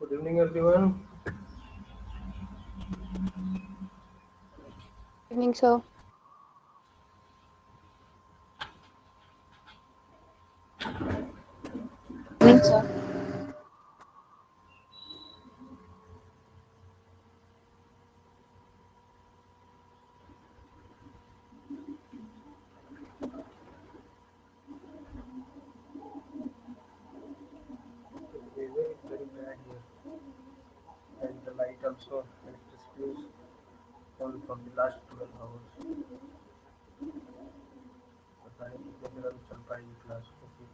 Good evening, everyone. Evening, sir. Evening, sir. The weather is very bad here, and the light also electricity is on from the last 12 hours. पता नहीं कितने देर अभी चल पाएगी class क्योंकि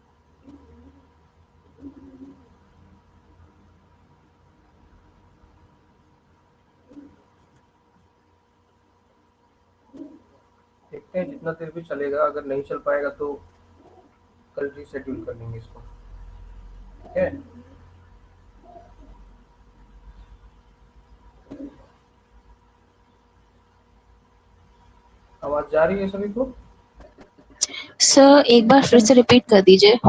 देखते हैं जितना देर भी चलेगा, अगर नहीं चल पाएगा तो कल रीशेड्यूल कर लेंगे इसको। ठीक है, आवाज जा रही है सभी को? सर एक बार फिर से रिपीट कर दीजिए।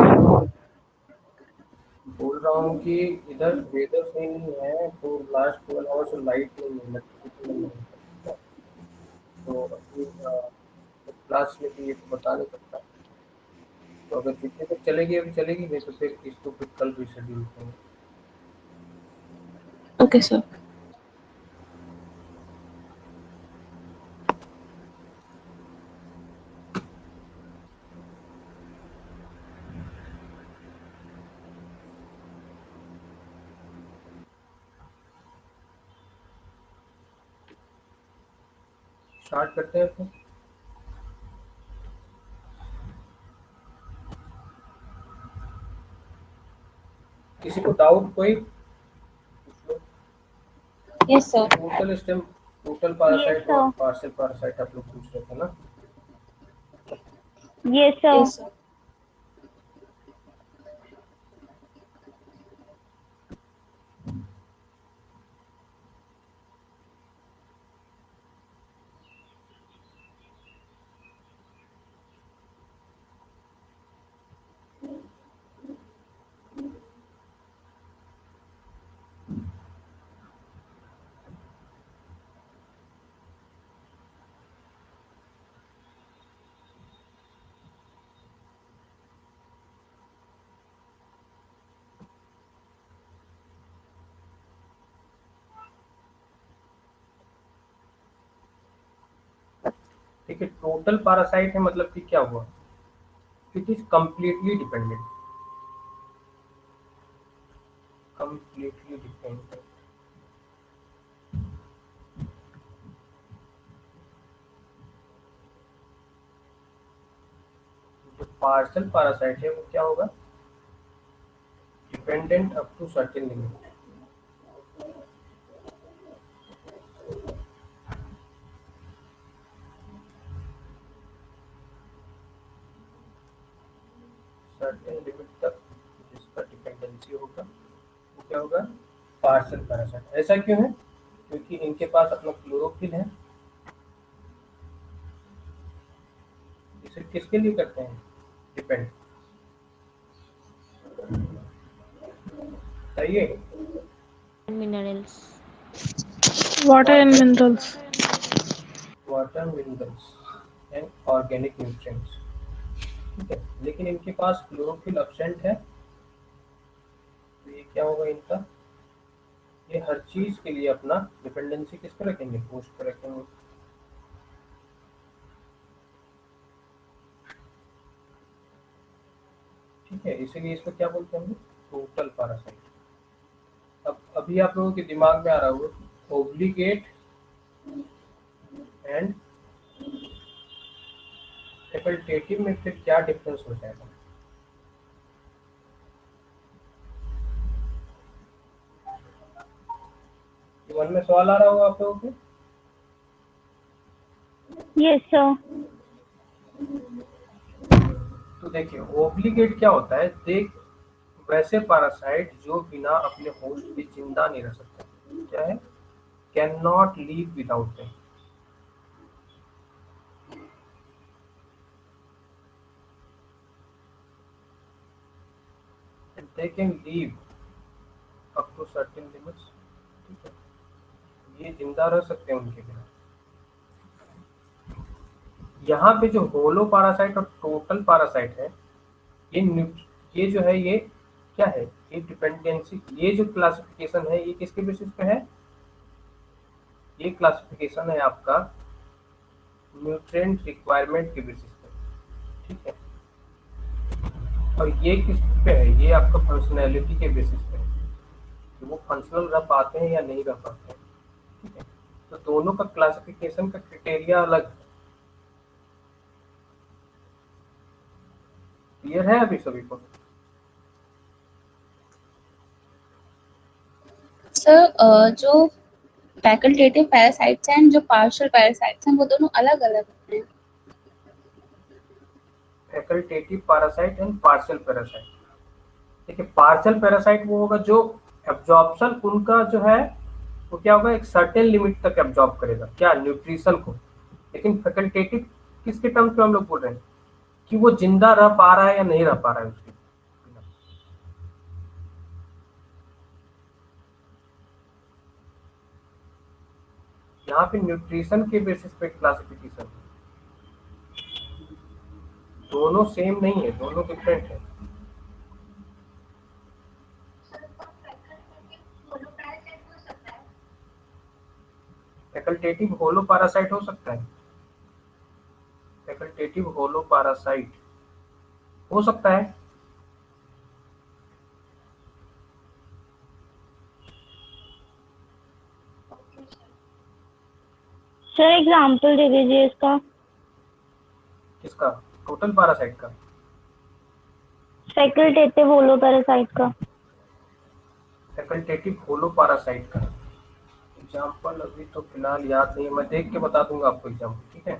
बोल रहा हूँ कि इधर वेदर सही नहीं है, तो लास्ट 12 आवर्स लाइट नहीं है, इलेक्ट्रिसिटी नहीं है, तो अपनी क्लास में भी ये तो बता नहीं सकता। तो अगर जितने तक चलेगी अभी चलेगी, नहीं तो फिर इसको फिर कल रीशेड्यूल करेंगे। Okay sir. स्टार्ट करते हैं फिर। किसी को डाउट कोई? Yes sir. Total stem, total Yes, parasite और sir. पार्शियल पैरासाइट आप लोग पूछ रहे थे ना? Yes, sir. Yes sir. ठीक है, टोटल पैरासाइट है मतलब कि क्या हुआ? It is completely dependent, completely dependent. जो पार्शियल पैरासाइट है वो क्या होगा? Dependent up to certain limit. Certain limit तक जिसका डिपेंडेंसी होगा वो क्या होगा? Partial parasite. ऐसा क्यों है? क्योंकि इनके पास अपना क्लोरोफिल है। इसे किसके लिए करते हैं डिपेंड? सही है। Minerals. Water and minerals. Water, minerals and organic nutrients. ठीक है, लेकिन इनके पास क्लोरोफिल एब्सेंट है, तो ये क्या होगा इनका? ये हर चीज के लिए अपना डिपेंडेंसी किस पे रखेंगे? पोस्ट पे रखेंगे। ठीक है, इसीलिए इसको क्या बोलते हैं? Total parasite. अब अभी आप लोगों के दिमाग में आ रहा होगा ओब्लिगेट एंड फैकल्टेटिव में फिर क्या डिफरेंस हो जाएगा? मन में सवाल आ रहा होगा आप लोगों के? Yes, sir. तो देखिए ओब्लिगेट क्या होता है, देख वैसे पैरासाइट जो बिना अपने होस्ट के जिंदा नहीं रह सकते। क्या है? Can not live without them. They can live up to certain limits. ठीक है, ये जिंदा रह सकते हैं उनके बिना। यहाँ पे जो होलो पैरासाइट और टोटल पैरासाइट है, ये जो है ये क्या है, ये डिपेंडेंसी, ये जो क्लासिफिकेशन है ये किसके बेसिस पे है? ये क्लासिफिकेशन है आपका न्यूट्रिएंट रिक्वायरमेंट के बेसिस पे। ठीक है, और ये किस पे है? ये आपका फंक्शनैलिटी के बेसिस पे है कि वो फंक्शनल रह पाते हैं या नहीं रह पाते हैं। ठीक है, तो दोनों का क्लासिफिकेशन का क्राइटेरिया अलग है। क्लियर है अभी सभी को? सर जो फैकल्टेटिव पैरासाइट्स हैं, जो पार्शियल पैरासाइट्स हैं, वो दोनों अलग अलग हैं। Facultative parasite and partial parasite. देखिए पार्शियल पैरासाइट वो होगा जो एब्जॉर्प्शन उनका जो है वो क्या होगा, एक सर्टेन लिमिट तक एब्जॉर्ब करेगा, क्या, न्यूट्रिशन को। लेकिन फैकल्टेटिव किसके टर्म्स में हम लोग बोल रहे हैं कि वो जिंदा रह पा रहा है या नहीं रह पा रहा है उसके बिना। यहाँ पे न्यूट्रिशन के बेसिस पे क्लासिफिकेशन, दोनों सेम नहीं है, दोनों डिफरेंट है। फैकल्टेटिव होलो पैरासाइट हो सकता है, फैकल्टेटिव होलो पैरासाइट हो सकता है। सर एग्जाम्पल दे दीजिए इसका। किसका? टोटल पैरासाइट का? फैकल्टेटिव होलो पैरासाइट का। फैकल्टेटिव होलो पैरासाइट का एग्जाम्पल अभी तो फिलहाल याद नहीं है, मैं देख के बता दूंगा आपको एग्जाम्पल। ठीक है,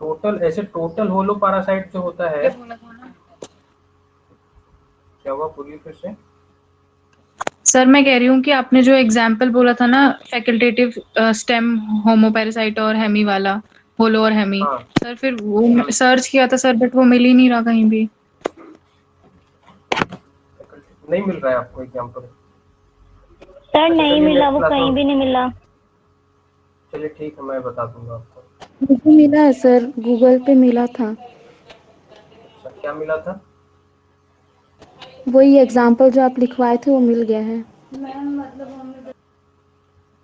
टोटल ऐसे टोटल होलो पैरासाइट जो होता है, क्या हुआ बोलिए फिर से। सर मैं कह रही हूँ कि आपने जो एग्जाम्पल बोला था ना, फैकल्टेटिव स्टेम होमो पैरासाइट और हेमी वाला, होलो और हेमी, हाँ सर फिर वो सर्च किया था सर, बट वो मिल ही नहीं रहा कहीं भी। नहीं मिल रहा है आपको एग्जाम्पल? सर नहीं चलिए मिला, नेक्स्ट वो क्लास कहीं में, भी नहीं मिला। चलिए ठीक है मैं बता दूंगा आपको। मुझे मिला है सर, गूगल पे मिला था। अच्छा क्या मिला था? वही एग्जाम्पल जो आप लिखवाए थे वो मिल गया है।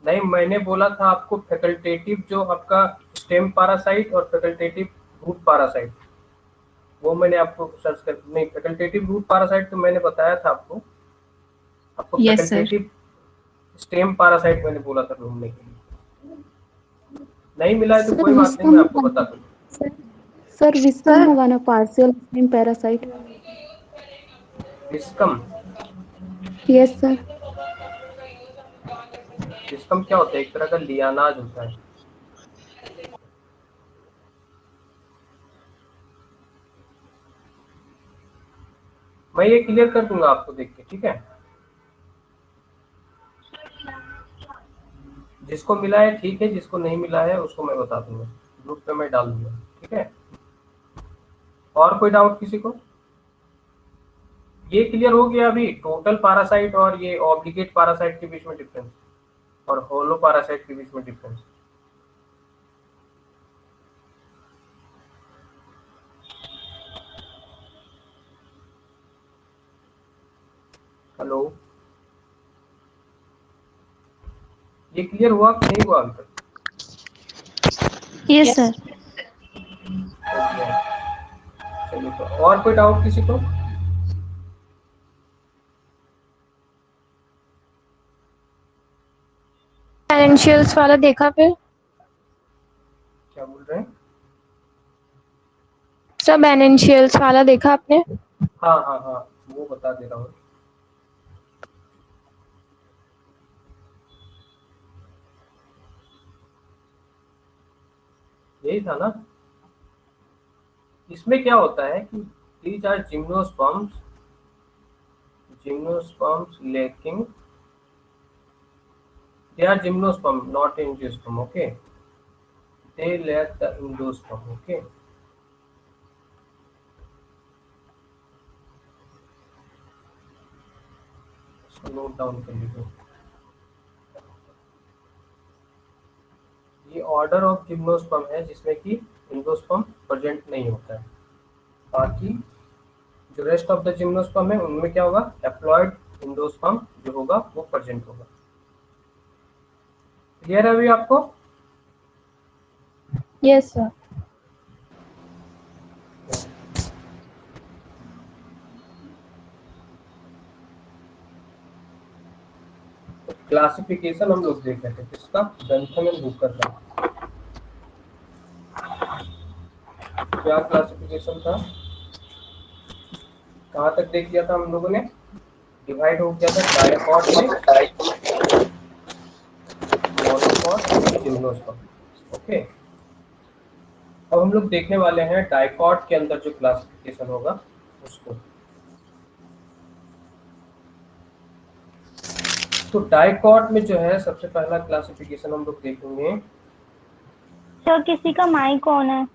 नहीं मैंने बोला था आपको फैकल्टेटिव जो आपका स्टेम पैरासाइट और फैकल्टेटिव रूट पैरासाइट, वो मैंने आपको सर्च कर, नहीं फैकल्टेटिव रूट पैरासाइट तो मैंने बताया था आपको। आपको yes sir. Facultative stem parasite मैंने बोला था ढूंढने के लिए। नहीं मिला है तो सर कोई बात नहीं, विस्कम मैं आपको होगा बता ना? दूंगा। सर विस्कम होगा ना, partial stem parasite? Viscum? Yes sir. Viscum क्या होता है? एक तरह का लियानाज होता है। मैं ये क्लियर कर दूंगा आपको देख के। ठीक है, जिसको मिला है ठीक है, जिसको नहीं मिला है उसको मैं बता दूंगा, ग्रुप पे मैं डाल दूंगा। ठीक है, और कोई डाउट किसी को? ये क्लियर हो गया अभी टोटल पैरासाइट और ये ऑब्लिगेट पैरासाइट के बीच में डिफरेंस और होलो पैरासाइट के बीच में डिफरेंस। हेलो, ये क्लियर हुआ कि नहीं हुआ अभी तक? Yes sir. हो गया। चलिए तो और कोई डाउट किसी को? फाइनेंशियल्स वाला देखा फिर? क्या बोल रहे हैं? सर फाइनेंशियल्स वाला देखा आपने? हाँ हाँ हाँ, वो बता दे रहा हूँ। यही था ना। इसमें क्या होता है कि these are gymnosperms lacking, they are gymnosperm not angiosperm, okay, they lack the endosperm, okay। इसको नोट डाउन कर लीजिए। ये ऑर्डर ऑफ जिम्नोस्पर्म है जिसमें कि एंडोस्पर्म प्रेजेंट नहीं होता है। बाकी जो रेस्ट ऑफ द जिम्नोस्पर्म है उनमें क्या होगा, हैप्लॉइड एंडोस्पर्म जो होगा वो प्रेजेंट होगा। क्लियर है अभी आपको? Yes sir. क्लासिफिकेशन हम लोग देख रहे थे किसका, बेंथम एंड हुकर का। क्या क्लासिफिकेशन था, कहाँ तक देख लिया था हम लोगों ने? डिवाइड हो गया था डायकॉट में, मोनोकॉट और जिम्नोस्पर्म, ओके। अब हम लोग देखने वाले हैं डायकॉट के अंदर जो क्लासिफिकेशन होगा उसको। तो डायकॉट में जो है सबसे पहला क्लासिफिकेशन हम लोग देखेंगे। सर किसी का माइक ऑन है।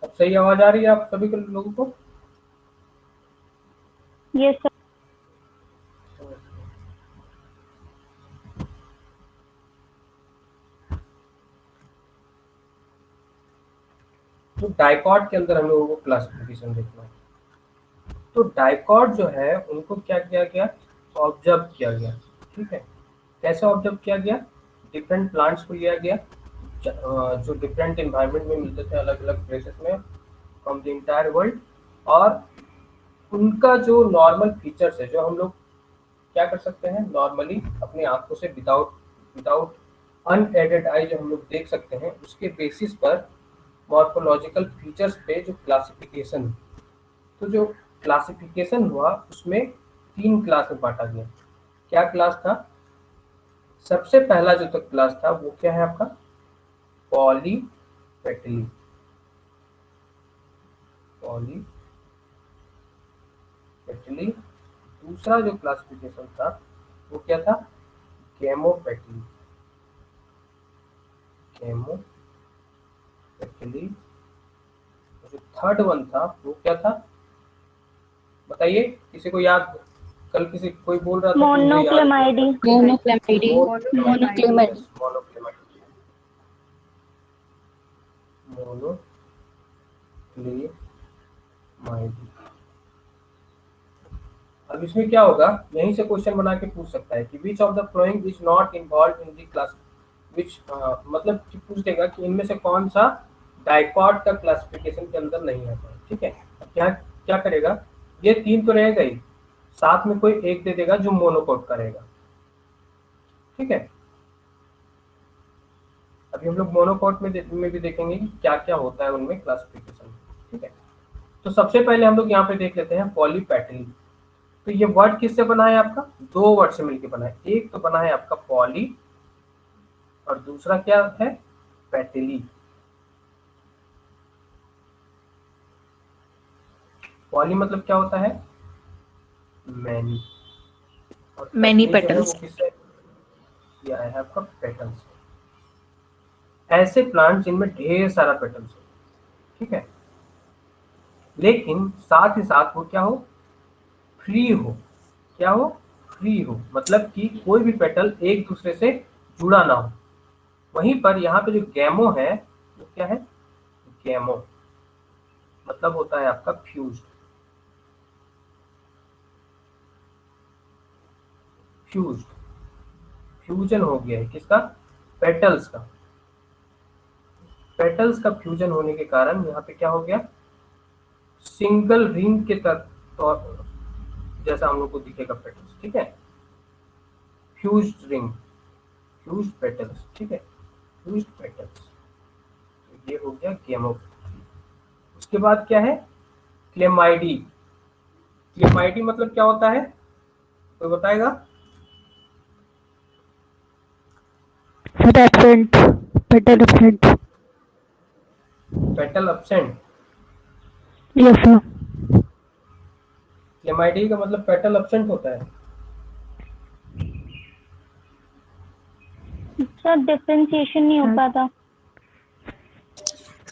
अब सही आवाज आ रही है आप सभी को लोगों को? Yes sir. तो डायकॉट के अंदर हम लोगों को क्लासिफिकेशन देखना है। तो डायकॉट जो है उनको क्या किया गया, ऑब्जर्व किया गया, ठीक है। कैसे ऑब्जर्व किया गया? डिफरेंट प्लांट्स को लिया गया जो डिफरेंट एनवायरनमेंट में मिलते थे अलग अलग प्लेसेस में फ्रॉम द इंटायर वर्ल्ड, और उनका जो नॉर्मल फीचर्स है जो हम लोग क्या कर सकते हैं नॉर्मली अपनी आंखों से विदाउट अनएडेड आई जो हम लोग देख सकते हैं, उसके बेसिस पर मॉर्फोलॉजिकल फीचर्स पे जो क्लासिफिकेशन, तो जो क्लासिफिकेशन हुआ उसमें 3 क्लास में बांटा गया। क्या क्लास था? सबसे पहला जो तक क्लास था वो क्या है आपका, पॉलीपेटली। पॉलीपेटली। दूसरा जो क्लासिफिकेशन था वो क्या था, कैमोपेटली। कैमोपेटली। जो थर्ड वन था वो क्या था, बताइए किसी को याद? कल किसी कोई बोल रहा था कि मुझे याद है। मोनोक्लेमाइडी। मोनोक्लेमाइडी। मोनोक्लेमाइडी। मोनोक्लेमाइडी। अब इसमें क्या होगा, यहीं से क्वेश्चन बना के पूछ सकता है कि which of the following is not involve in the class, which मतलब कि पूछ देगा कि इनमें से कौन सा डायकॉट का क्लासिफिकेशन के अंदर नहीं आता है, ठीक है। अब क्या क्या करेगा, ये 3 तो रहेगा ही, साथ में कोई एक दे देगा जो मोनोकोट का रहेगा, ठीक है। अभी हम लोग मोनोकोट में भी देखेंगे कि क्या क्या होता है उनमें क्लासिफिकेशन, ठीक है। तो सबसे पहले हम लोग यहाँ पे देख लेते हैं पॉलीपेटली। तो ये वर्ड किससे बना है आपका, 2 वर्ड से मिलकर बना है। एक तो बना है आपका पॉली और दूसरा क्या है, पेटली। पॉली मतलब क्या होता है, मैनी, और Many पेटली जो है petals. वो किससे किया है आपका, पेटल्स। ऐसे प्लांट जिनमें ढेर सारा पेटल्स हो, ठीक है, लेकिन साथ ही साथ वो क्या हो, फ्री हो। क्या हो, फ्री हो, मतलब कि कोई भी पेटल एक दूसरे से जुड़ा ना हो। वहीं पर यहाँ पे जो गैमो है वो क्या है, गैमो मतलब होता है आपका फ्यूज्ड। फ्यूज्ड, फ्यूजन हो गया है किसका, पेटल्स का। पेटल्स का फ्यूजन होने के कारण यहाँ पे क्या हो गया, सिंगल रिंग के तौर जैसा हम लोग को दिखेगा पेटल्स, ठीक है। फ्यूज्ड रिंग, फ्यूज्ड पेटल्स, ठीक है, फ्यूज्ड पेटल्स। तो ये हो गया गेमो। उसके बाद क्या है, क्लेमाइडी। क्लेमाइडी मतलब क्या होता है, कोई बताएगा? Sir absent, petal absent. Petal absent. Yes sir. क्लेमाइडी का मतलब पेटल अब्सेंट होता है। सर डिफरेंशिएशन नहीं हो पाता।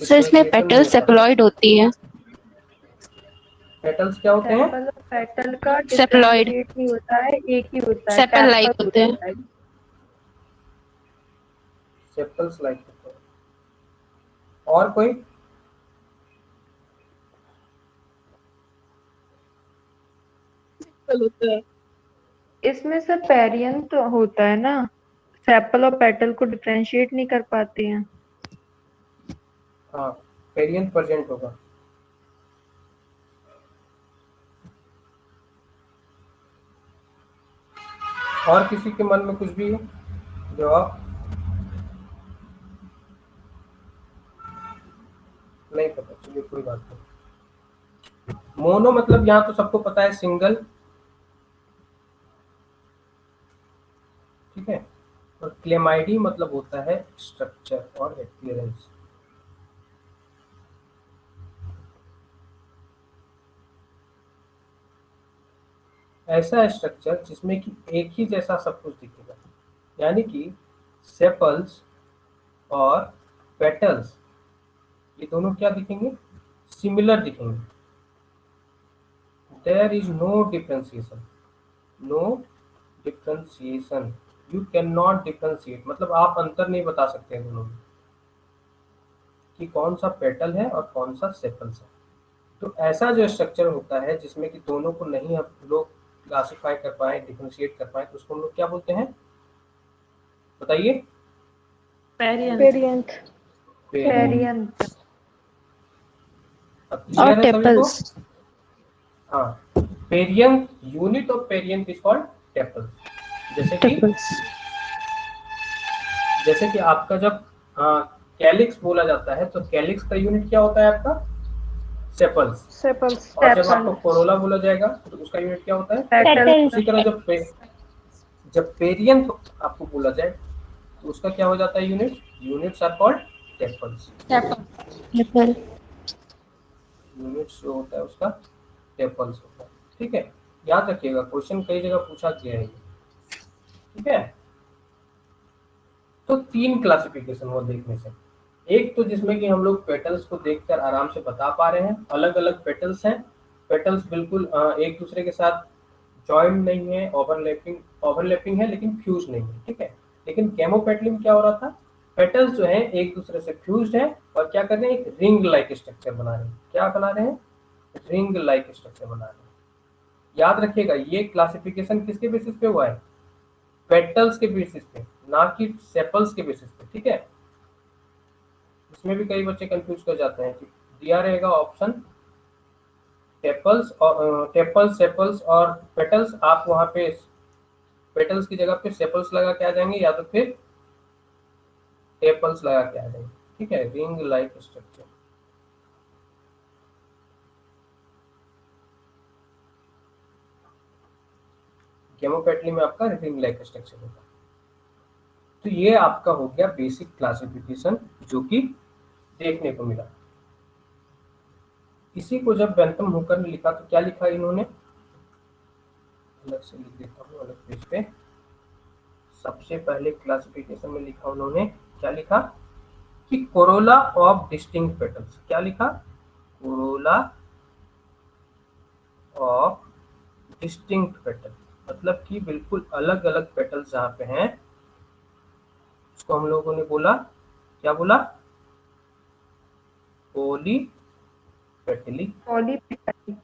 सर इसमें डिफरेंशिएशन नहीं पेटल होता। सेप्लॉइड होती है। पेटल्स क्या होते हैं? सेपल और पेटल का सेप्लॉइड, डिफरेंशिएट नहीं होता है, एक ही होता है, सेपल लाइक टेपल होते हैं। होता है। सेप्टल्स लाइक होते हैं। और कोई? होता है। इसमें सर पेरियन तो होता है ना, सेपल और पेटल को डिफरेंशिएट नहीं कर पाते हैं। हाँ, पेरियंट प्रेजेंट होगा। और किसी के मन में कुछ भी है जवाब? नहीं पता, चलिए कोई बात नहीं। मोनो मतलब यहाँ तो सबको पता है सिंगल, ठीक है। और क्लेमाइडी मतलब होता है स्ट्रक्चर और अपीयरेंस। ऐसा स्ट्रक्चर जिसमें कि एक ही जैसा सब कुछ दिखेगा, यानी कि सेपल्स और पेटल्स ये दोनों क्या दिखेंगे? सिमिलर दिखेंगे। There is no differentiation, no differentiation, you can not differentiate, मतलब आप अंतर नहीं बता सकते दोनों में कि कौन सा पेटल है और कौन सा सेपल्स है। तो ऐसा जो स्ट्रक्चर होता है जिसमें कि दोनों को नहीं हम लोग क्लासिफाई कर पाए, डिफरेंशिएट कर पाए, तो उसको हम लोग क्या बोलते हैं? बताइए। Perianth variant. पेरियंट। पेरियन। अब और क्लियर है सभी को? टेपल्स। हाँ, perianth, unit of perianth is called tepal. जैसे कि टेपल्स। आपका जब कैलिक्स बोला जाता है तो कैलिक्स का यूनिट क्या होता है आपका? सेपल्स। सेपल्स। और जब सेपल। आपको कोरोला बोला जाएगा तो उसका यूनिट क्या होता है? पेटल। पेटल। उसी तरह जब पेरियंट आपको बोला जाए तो उसका क्या हो जाता है unit? Units are called tepals. Tepal. Units जो होता है उसका टेपल्स होता है, ठीक है। याद रखिएगा, क्वेश्चन कई जगह पूछा गया है, ठीक है। तो तीन क्लासिफिकेशन हुआ देखने से। एक तो जिसमें कि हम लोग पेटल्स को देखकर आराम से बता पा रहे हैं, अलग अलग पेटल्स हैं। पेटल्स बिल्कुल एक दूसरे के साथ जॉइंट नहीं है, ओवरलैपिंग ओवरलैपिंग है लेकिन फ्यूज नहीं है, ठीक है। लेकिन केमोपेटली में क्या हो रहा था? पेटल्स जो है एक दूसरे से फ्यूज्ड है और क्या कर रहे हैं? एक रिंग लाइक स्ट्रक्चर बना रहे हैं। क्या बना रहे हैं? रिंग लाइक स्ट्रक्चर बना रहे हैं। याद रखिएगा, ये क्लासिफिकेशन किसके बेसिस पे हुआ है? पेटल्स के बेसिस पे, ना कि सेपल्स के बेसिस पे, ठीक है। इसमें भी कई बच्चे कंफ्यूज कर जाते हैं कि दिया रहेगा ऑप्शन टेपल्स और टेपल्स, सेपल्स और पेटल्स, आप वहां पे पेटल्स की जगह पे सेपल्स लगा के आ जाएंगे या तो फिर टेपल्स लगा के आ जाएंगे, ठीक है। Ring like structure. केमोपेटली में आपका रिंग लाइक स्ट्रक्चर होगा। तो ये आपका हो गया बेसिक क्लासिफिकेशन जो कि देखने को मिला। इसी को जब बेंथम हुकर ने लिखा तो क्या लिखा इन्होंने? अलग से लिख देता हूँ, अलग पेज पे। सबसे पहले क्लासिफिकेशन में लिखा उन्होंने, क्या लिखा? कि कोरोला ऑफ डिस्टिंक्ट पेटल्स। क्या लिखा? कोरोला ऑफ डिस्टिंक्ट पेटल, मतलब कि बिल्कुल अलग अलग पेटल्स जहाँ पे हैं उसको हम लोगों ने बोला, क्या बोला? पोली पेटली। पॉलीपेटल।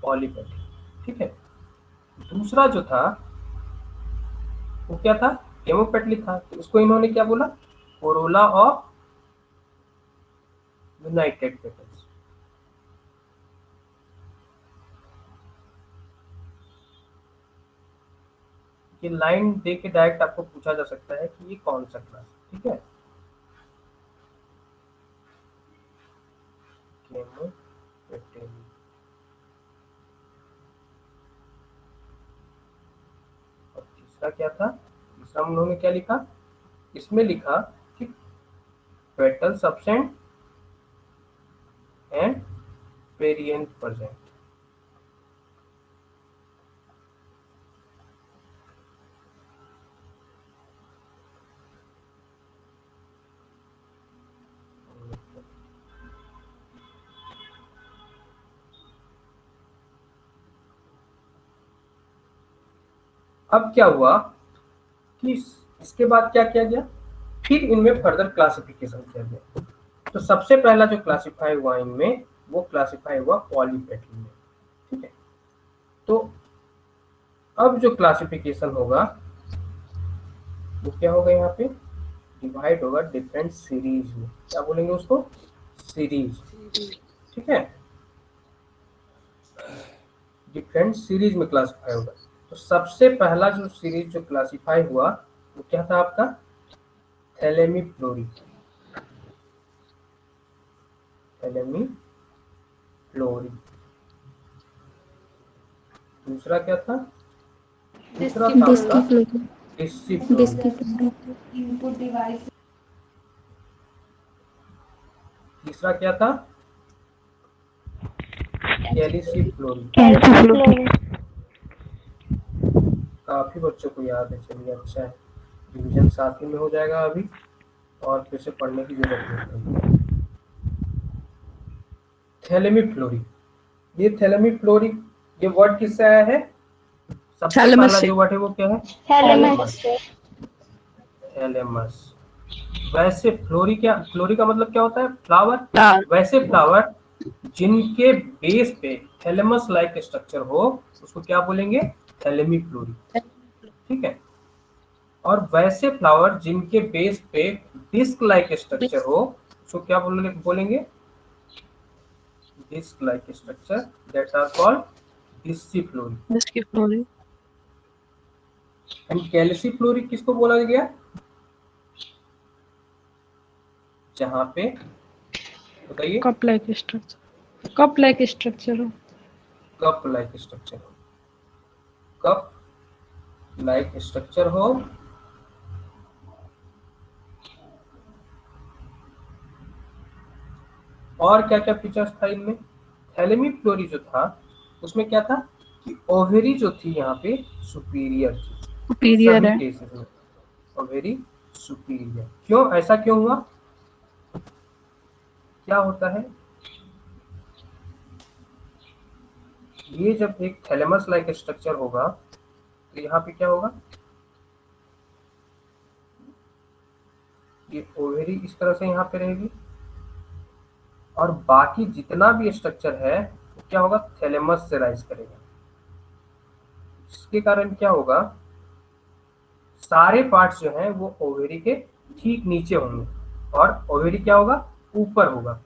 पॉलीपेटली, ठीक है। दूसरा जो था वो क्या था? हेमोपेटली था। तो उसको इन्होंने क्या बोला? Corolla of United petals. ये लाइन दे के डायरेक्ट आपको पूछा जा सकता है कि ये कौन सा क्लास, ठीक है। हेमोपेटली। तीसरा क्या था? तीसरा उन्होंने क्या लिखा? इसमें लिखा कि पेटल्स एब्सेंट एंड पेरियंट प्रेजेंट। अब क्या हुआ कि इसके बाद क्या किया गया, फिर इनमें फर्दर क्लासिफिकेशन किया गया। तो सबसे पहला जो क्लासिफाई हुआ इनमें, वो क्लासिफाई हुआ पॉलीपेटल में, ठीक है। तो अब जो क्लासिफिकेशन होगा वो क्या होगा, यहाँ पे डिवाइड होगा डिफरेंट सीरीज में। क्या बोलेंगे उसको? सीरीज, ठीक है। डिफरेंट सीरीज में क्लासिफाई होगा। तो सबसे पहला जो सीरीज जो क्लासिफाई हुआ वो क्या था आपका? थैलेमीफ्लोरी। थैलेमीफ्लोरी। दूसरा क्या था? दूसरा था आपका डिस्की डिस्सिफ्लोरी। तीसरा क्या था? कैल्सिफ्लोरी। काफी बच्चों को याद है, चलिए अच्छा है, रिविजन साथ ही में हो जाएगा अभी और फिर से पढ़ने की जरूरत नहीं पड़ेगी। थैलेमीफ्लोरी, ये थैलेमीफ्लोरी, ये वर्ड किससे आया है? सबसे पहला जो वर्ड है वो क्या है? थैलेमस। थैलेमस। वैसे फ्लोरी, क्या फ्लोरी का मतलब क्या होता है? फ्लावर। वैसे फ्लावर जिनके बेस पे थैलेमस लाइक स्ट्रक्चर हो उसको क्या बोलेंगे? थैलेमीफ्लोरी, ठीक है। और वैसे फ्लावर जिनके बेस पे डिस्क लाइक स्ट्रक्चर हो उसको क्या बोलेंगे? Disc like structure, that are called disciflorae. And calyciflorae किसको बोला गया? जहां पे, बताइए, cup like structure, cup like structure हो। कप लाइक स्ट्रक्चर हो, कप लाइक स्ट्रक्चर हो। और क्या क्या फीचर्स था इनमें? थैलेमीफ्लोरी जो था उसमें क्या था कि ओवेरी जो थी यहाँ पे सुपीरियर थी, सुपीरियर सभी है। केसेस में ओवेरी सुपीरियर। क्यों, ऐसा क्यों हुआ? क्या होता है, ये जब एक थैलेमस लाइक स्ट्रक्चर होगा तो यहाँ पे क्या होगा, ये ओवेरी इस तरह से यहाँ पे रहेगी और बाकी जितना भी स्ट्रक्चर है वो क्या होगा? थैलेमस से राइज करेगा। इसके कारण क्या होगा, सारे पार्ट्स जो हैं वो ओवेरी के ठीक नीचे होंगे और ओवेरी क्या होगा? ऊपर होगा।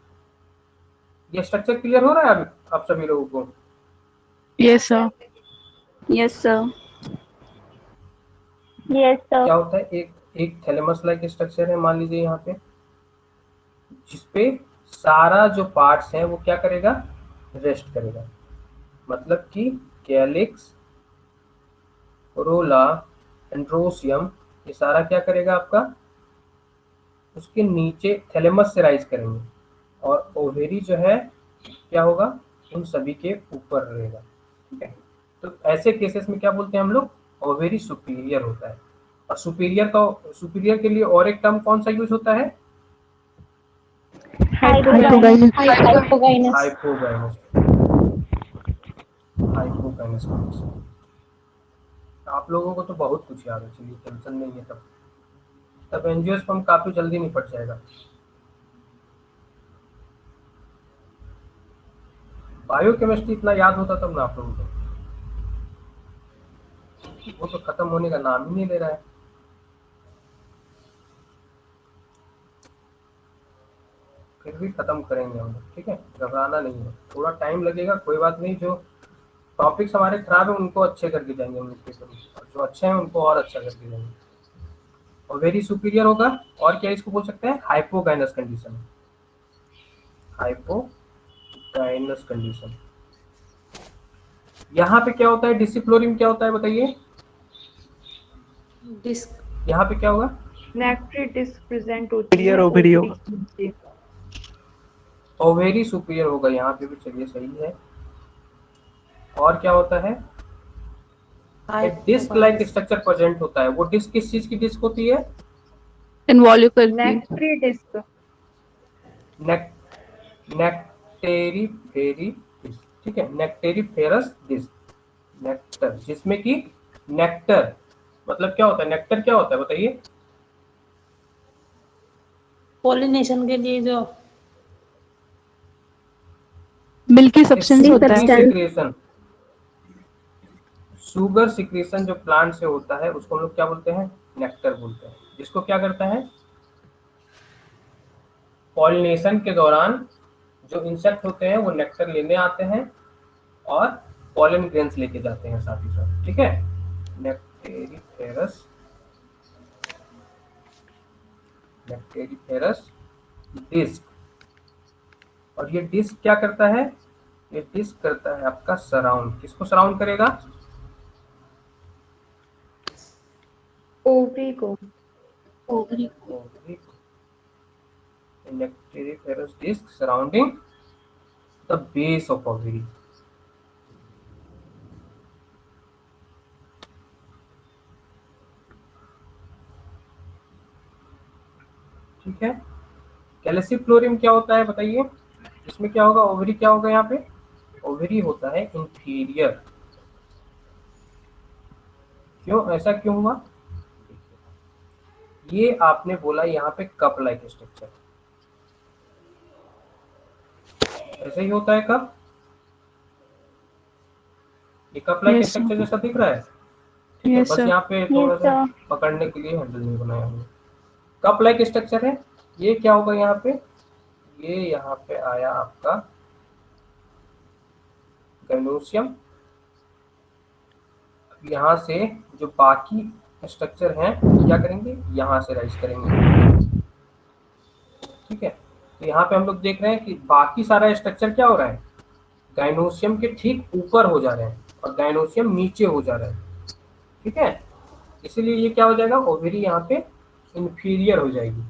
ये स्ट्रक्चर क्लियर हो रहा है अभी आप सभी लोगों को? Yes sir. Yes sir. Yes sir. क्या होता है, एक एक थैलेमस लाइक स्ट्रक्चर है मान लीजिए यहाँ पे, जिसपे सारा जो पार्ट्स हैं वो क्या करेगा? रेस्ट करेगा। मतलब कि कैलिक्स, कोरोला, एंड्रोसियम, ये सारा क्या करेगा आपका? उसके नीचे थैलेमस से राइज करेंगे और ओवेरी जो है क्या होगा? उन सभी के ऊपर रहेगा, ठीक है। तो ऐसे केसेस में क्या बोलते हैं हम लोग? ओवेरी सुपीरियर होता है। और सुपीरियर के लिए और एक टर्म कौन सा यूज होता है? हाइपोगाइनस। हाइपोगाइनस। Hypogynous condition. आप लोगों को तो बहुत कुछ याद है, चलिए टेंशन नहीं है। तब एंजियोस्पर्म काफी जल्दी निपट जाएगा। बायोकेमिस्ट्री इतना याद होता तब ना आप लोगों को, वो तो खत्म होने का नाम ही नहीं ले रहा है। फिर भी खत्म करेंगे हम लोग, ठीक है, घबराना नहीं है, थोड़ा टाइम लगेगा, कोई बात नहीं। जो टॉपिक्स हमारे खराब है उनको अच्छे करके जाएंगे हम लोग पेपर में, और जो अच्छे हैं उनको और अच्छा करके जाएंगे। और वेरी सुपीरियर होगा, और क्या इसको बोल सकते हैं? Hypogynous condition. Hypogynous condition. यहाँ पे क्या होता है? डिसिफ्लोरी में क्या होता है बताइए? डिस्क यहाँ पे क्या होगा? नेक्टरी डिस्क प्रेजेंट होती है Superior ovary ओवरी के नीचे। ओवेरी सुपीरियर होगा यहाँ पे भी, चलिए सही है। और क्या होता है? डिस्क लाइक स्ट्रक्चर प्रेजेंट होता है। वो डिस्क किस चीज की डिस्क होती है? इन्वॉल्यूकर की। नेक्टरी डिस्क नेक्टेरिफेरी डिस्क, ठीक है, नेक्टेरिफेरस डिस्क, नेक्टर, जिसमें कि नेक्टर मतलब क्या होता है? नेक्टर क्या होता है बताइए? पॉलिनेशन के लिए जो मिल्की सब्सटेंस होता है। सिक्रेशन, शुगर सिक्रेशन जो प्लांट से होता है उसको हम लोग क्या बोलते हैं? नेक्टर बोलते हैं। जिसको क्या करता है? पॉलिनेशन के दौरान जो इंसेक्ट होते हैं वो नेक्टर लेने आते हैं और पॉलन ग्रेन्स लेके जाते हैं साथ ही साथ, ठीक है। नेक्टेरिफेरस, नेक्टेरिफेरस डिस्क। और ये डिस्क क्या करता है? ये डिस्क करता है आपका सराउंड। किसको सराउंड करेगा? ओवरी को। Ovary. Nectariferous disc surrounding the base of ovary. ठीक है। कैल्सिफ्लोरियम क्या होता है बताइए? इसमें क्या होगा? ओवरी क्या होगा यहाँ पे? ओवरी होता है इंफीरियर। क्यों, ऐसा क्यों हुआ? ये आपने बोला यहाँ पे कप लाइक स्ट्रक्चर, ऐसे ही होता है कप। ये cup like Yes, sir. Structure जैसा दिख रहा है, ठीक है। Yes, बस sir. यहाँ पे थोड़ा सा sir. पकड़ने के लिए हैंडल नहीं बनाया हमने। कप लाइक स्ट्रक्चर है। ये क्या होगा यहाँ पे? ये यहाँ पे आया आपका गैनोसियम। यहाँ से जो बाकी स्ट्रक्चर हैं क्या करेंगे? यहाँ से राइज करेंगे, ठीक है। तो यहाँ पे हम लोग देख रहे हैं कि बाकी सारा स्ट्रक्चर क्या हो रहा है? गाइनोसियम के ठीक ऊपर हो जा रहे हैं और गाइनोसियम नीचे हो जा रहा है, ठीक है। इसीलिए ये क्या हो जाएगा? ओवरी यहाँ पे इंफीरियर हो जाएगी।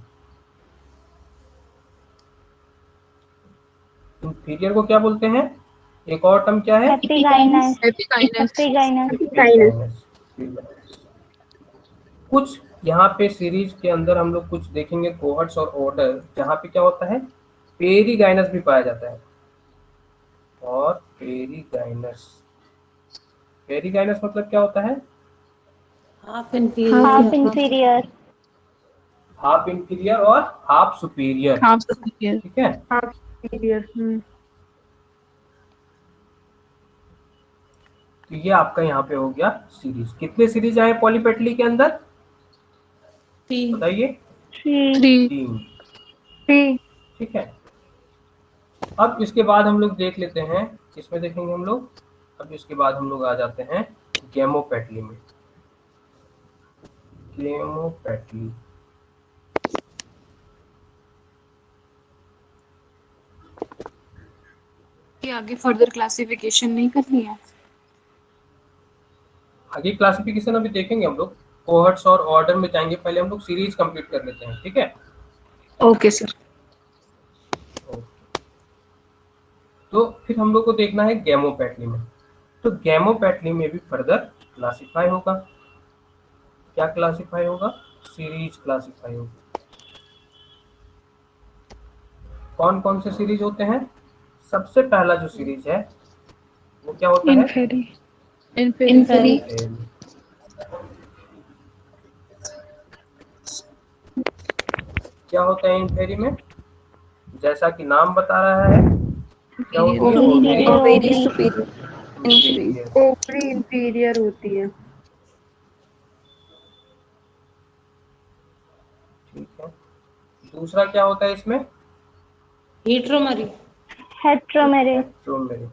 इंफीरियर को क्या बोलते हैं? एक और टर्म क्या है? एपिगाइनस। Epigynous. एपिगाइनस। एपिगाइनस। कुछ यहाँ पे सीरीज के अंदर हम लोग कुछ देखेंगे कोहर्ट्स और ऑर्डर, जहाँ पे क्या होता है? पेरीगाइनस भी पाया जाता है। और पेरीगाइनस, पेरीगाइनस मतलब क्या होता है? Half inferior half inferior. Half inferior और हाफ सुपीरियर, हाँ superior। ठीक है। इंफीरियर। तो ये आपका यहाँ पे हो गया सीरीज। कितने सीरीज आए पॉलीपेटली के अंदर बताइए? 3। 3, ठीक है। अब इसके बाद हम लोग देख लेते हैं, इसमें देखेंगे हम लोग। अब इसके बाद हम लोग आ जाते हैं गेमोपेटली में। गेमोपेटली, ये आगे फर्दर क्लासिफिकेशन नहीं करनी है? आगे क्लासिफिकेशन अभी देखेंगे हम लोग। कोहर्ट्स और ऑर्डर में जाएंगे, पहले हम लोग सीरीज कंप्लीट कर लेते हैं, ठीक है। Okay sir. तो फिर हम लोग को देखना है गेमोपेटली में। तो गेमोपेटली में भी फर्दर क्लासिफाई होगा। क्या क्लासिफाई होगा? सीरीज क्लासिफाई होगा। कौन कौन से सीरीज होते हैं? सबसे पहला जो सीरीज है वो क्या होता है? इन्फेरी। क्या होता है इन्फेरी में? जैसा कि नाम बता रहा है, क्या होती है? Ovary inferior. ओवरी इंफीरियर होती है। ठीक है। दूसरा क्या होता है इसमें? हीट्रोमरी। हेट्रोमेरी। हेट्रोमेरी।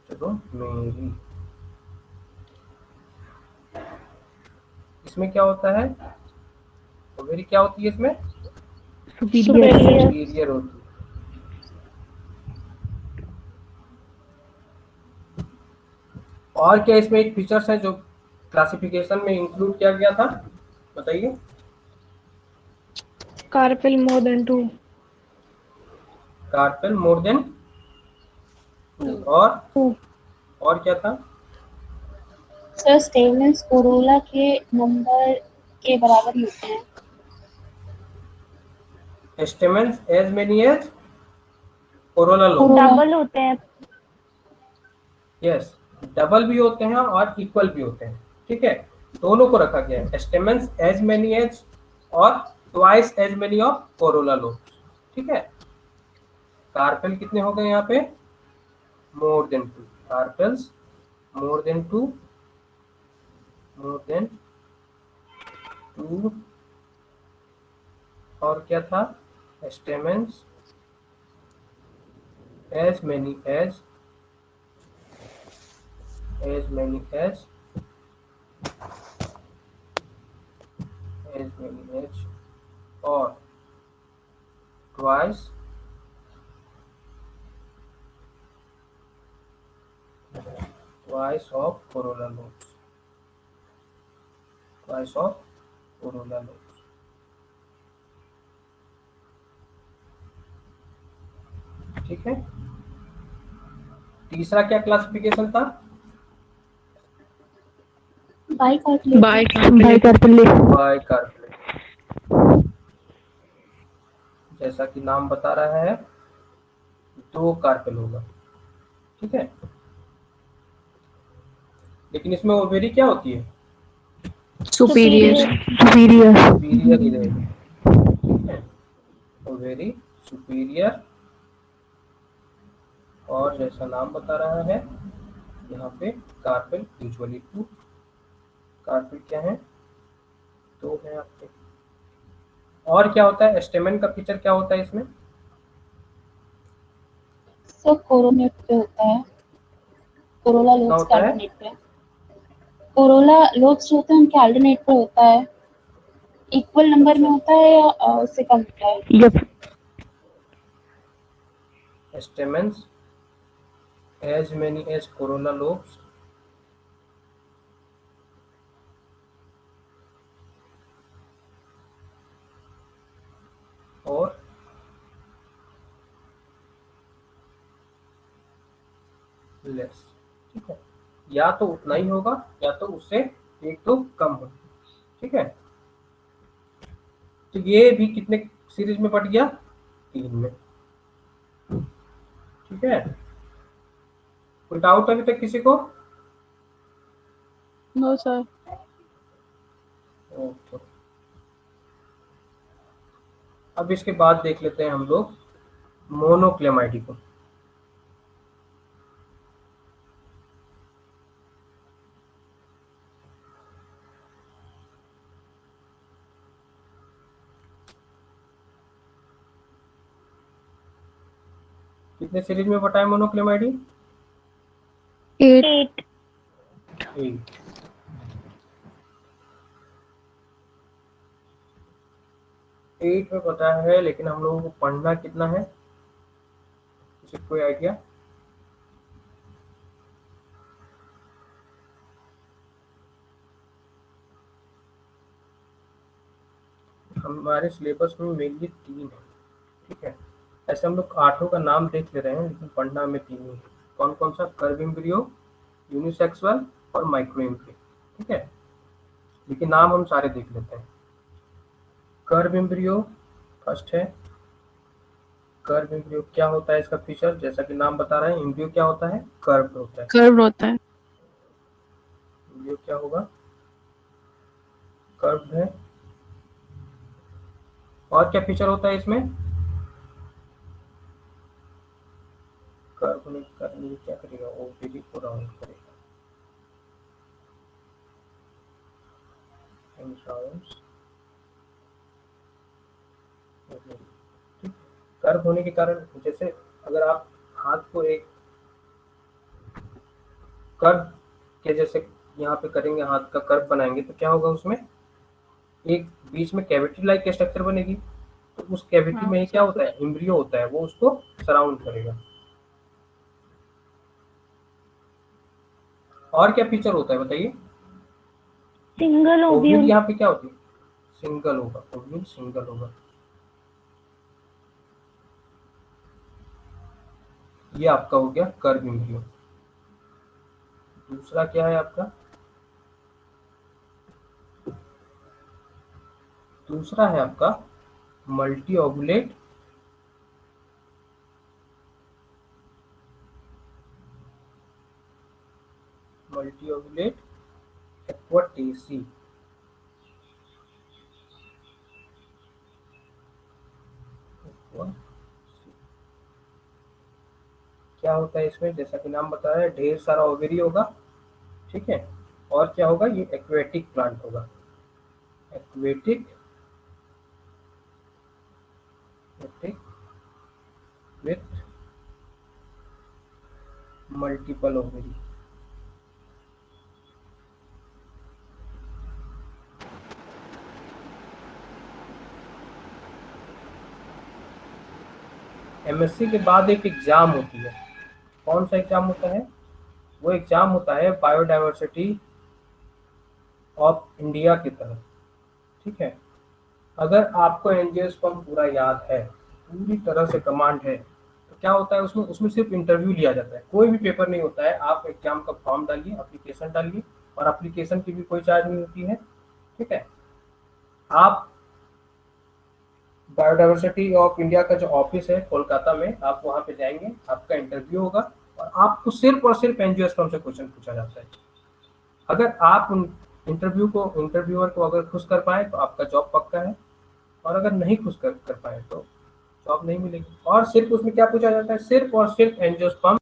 हेट्रोमेरी। इसमें क्या होता है? ओवरी क्या होती है इसमें? सुपीरियर होती है। और क्या इसमें एक फीचर्स है जो क्लासिफिकेशन में इंक्लूड किया गया था, बताइए। Carpel more than 2। Carpel more than 2 और क्या था? सर स्टेमन्स कोरोला के नंबर के बराबर ही होते हैं। Stamens as many as corolla lobe. Double होते हैं। यस, डबल भी होते हैं और इक्वल भी होते हैं, ठीक है, दोनों को रखा गया है। स्टेमन्स एज मेनी एज और twice as many of corolla lobe, ठीक है। कार्पेल कितने हो गए यहाँ पे? More than 2 carpels, more than 2 और क्या था? Stamens as many as or twice of corolla lobes, ठीक है। तीसरा क्या क्लासिफिकेशन था? बाइकार्पेलेट। बाइकार्पेलेट, जैसा कि नाम बता रहा है 2 कार्पेल होगा, ठीक है। लेकिन इसमें ओवेरी क्या होती है? सुपीरियर। सुपीरियर ही रहेगी, ठीक है, ओवेरी सुपीरियर। और जैसा नाम बता रहा है यहाँ पे कार्पेल यूजुअली 2 कार्पेल क्या है? 2 है आपके। और क्या होता है? स्टेमन का फीचर क्या होता है इसमें? सर कोरोनेट पे होता है, कोरोला क्या लोब्स होता के है? अल्टरनेट पे। कोरोला लोब्स जो होते हैं उनके अल्टरनेट पे होता है, इक्वल नंबर में होता है या उससे कम होता है। Stamens as many as corolla lobes और लेस, ठीक है, या तो उतना ही होगा या तो उससे एक तो कम हो, ठीक है। तो ये भी कितने सीरीज में बट गया? 3 में, ठीक है। कोई डाउट अभी तक किसी को? No sir. ओके, अब इसके बाद देख लेते हैं हम लोग मोनोक्लेमाइडी को। कितने सीरीज में बटा है मोनोक्लेमाइडी? 8। 8 में बता है, लेकिन हम लोगों को पढ़ना कितना है? किसी को कोई आइडिया? हमारे सिलेबस में मेनली 3 है, ठीक है। ऐसे हम लोग 8 का नाम देख ले रहे हैं, लेकिन पढ़ना हमें 3 ही है। कौन कौन सा? कर्व एम्ब्रियो, यूनिसेक्सुअल और माइक्रो एम्ब्रियो, ठीक है। लेकिन नाम हम सारे देख लेते हैं। कर्व एम्ब्रियो फर्स्ट है। कर्व एम्ब्रियो क्या होता है? इसका फीचर जैसा कि नाम बता रहा है, एम्ब्रियो क्या होता है? कर्व होता है। एम्ब्रियो क्या होगा? कर्व है। और क्या फीचर होता है इसमें? कर्व होने के कारण ये क्या करेगा? ओवेरी को राउंड करेगा, कर्व होने के कारण, जैसे अगर आप हाथ को एक कर्व के जैसे यहाँ पे करेंगे, हाथ का कर्व बनाएंगे, तो क्या होगा? उसमें एक बीच में कैविटी लाइक स्ट्रक्चर बनेगी। तो उस कैविटी में क्या होता है? एम्ब्रियो होता है, वो उसको सराउंड करेगा। और क्या फीचर होता है बताइए? Single ovule ovule. यहाँ पे क्या होती है? सिंगल होगा, ओव्यूल सिंगल होगा। ये आपका हो गया कर्व एम्ब्रियो। दूसरा क्या है आपका? दूसरा है आपका मल्टी ओवुलेट एक्वाटेसी। क्या होता है इसमें? जैसा कि नाम बता रहा है, ढेर सारा ओवेरी होगा, ठीक है। और क्या होगा? ये एक्वेटिक प्लांट होगा, aquatic with multiple ovary. MSc के बाद एक एग्जाम होती है। कौन सा एग्जाम होता है? वो एग्जाम होता है बायोडायवर्सिटी ऑफ इंडिया की तरफ, ठीक है। अगर आपको एंजियोस्पर्म पूरा याद है, पूरी तरह से कमांड है, तो क्या होता है उसमें? उसमें सिर्फ इंटरव्यू लिया जाता है, कोई भी पेपर नहीं होता है। आप एग्जाम का फॉर्म डालिए, एप्लीकेशन डालिए, और एप्लीकेशन की भी कोई चार्ज नहीं होती है, ठीक है। आप बायोडायवर्सिटी ऑफ इंडिया का जो ऑफिस है कोलकाता में, आप वहाँ पे जाएंगे, आपका इंटरव्यू होगा, और आपको सिर्फ और सिर्फ एंजियोस्पर्म से क्वेश्चन पूछा जाता है। अगर आप उन इंटरव्यूअर को अगर खुश कर पाए तो आपका जॉब पक्का है, और अगर नहीं खुश कर पाए तो जॉब नहीं मिलेगी। और सिर्फ उसमें क्या पूछा जाता है? सिर्फ और सिर्फ एंजियोस्पर्म